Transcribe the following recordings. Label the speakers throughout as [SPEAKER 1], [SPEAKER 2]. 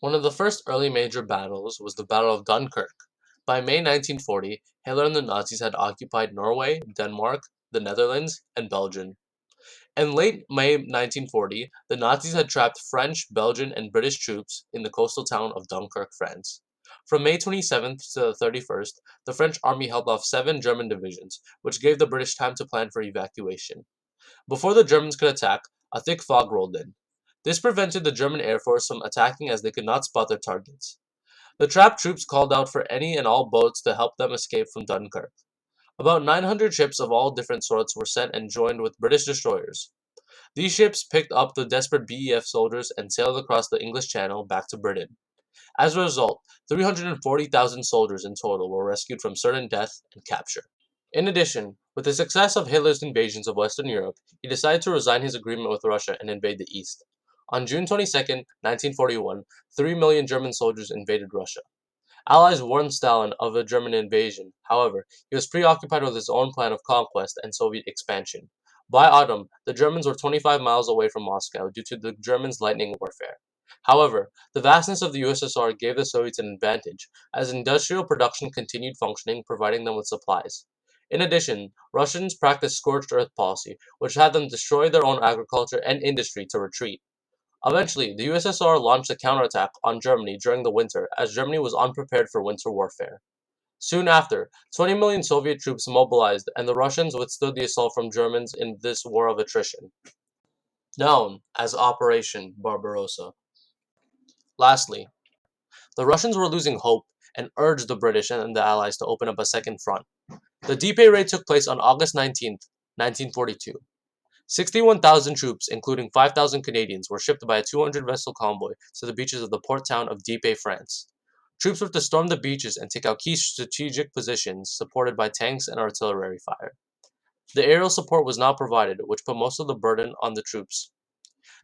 [SPEAKER 1] One of the first early major battles was the Battle of Dunkirk. By May 1940, Hitler and the Nazis had occupied Norway, Denmark, the Netherlands, and Belgium. In late May 1940, the Nazis had trapped French, Belgian, and British troops in the coastal town of Dunkirk, France. From May 27th to the 31st, the French army held off 7 German divisions, which gave the British time to plan for evacuation. Before the Germans could attack, a thick fog rolled in. This prevented the German Air Force from attacking as they could not spot their targets. The trapped troops called out for any and all boats to help them escape from Dunkirk. About 900 ships of all different sorts were sent and joined with British destroyers. These ships picked up the desperate BEF soldiers and sailed across the English Channel back to Britain. As a result, 340,000 soldiers in total were rescued from certain death and capture. In addition, with the success of Hitler's invasions of Western Europe, he decided to resign his agreement with Russia and invade the East. On June 22, 1941, 3 million German soldiers invaded Russia. Allies warned Stalin of a German invasion. However, he was preoccupied with his own plan of conquest and Soviet expansion. By autumn, the Germans were 25 miles away from Moscow due to the Germans' lightning warfare. However, the vastness of the USSR gave the Soviets an advantage, as industrial production continued functioning, providing them with supplies. In addition, Russians practiced scorched earth policy, which had them destroy their own agriculture and industry to retreat. Eventually, the USSR launched a counterattack on Germany during the winter, as Germany was unprepared for winter warfare. Soon after, 20 million Soviet troops mobilized, and the Russians withstood the assault from Germans in this war of attrition, known as Operation Barbarossa. Lastly, the Russians were losing hope and urged the British and the Allies to open up a second front. The D-Day raid took place on August 19th, 1942. 61,000 troops, including 5,000 Canadians, were shipped by a 200-vessel convoy to the beaches of the port town of Dieppe, France. Troops were to storm the beaches and take out key strategic positions supported by tanks and artillery fire. The aerial support was not provided, which put most of the burden on the troops.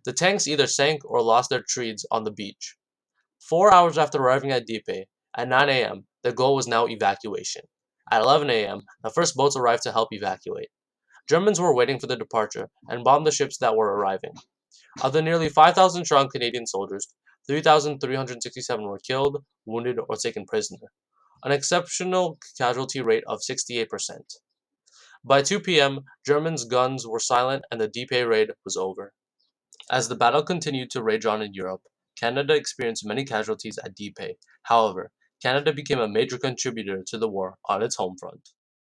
[SPEAKER 1] The tanks either sank or lost their treads on the beach. 4 hours after arriving at Dieppe, at 9 a.m., the goal was now evacuation. At 11 a.m., the first boats arrived to help evacuate. Germans were waiting for the departure and bombed the ships that were arriving. Of the nearly 5,000 strong Canadian soldiers, 3,367 were killed, wounded, or taken prisoner, an exceptional casualty rate of 68%. By 2 p.m., Germans' guns were silent and the Dieppe raid was over. As the battle continued to rage on in Europe, Canada experienced many casualties at Dieppe. However, Canada became a major contributor to the war on its home front.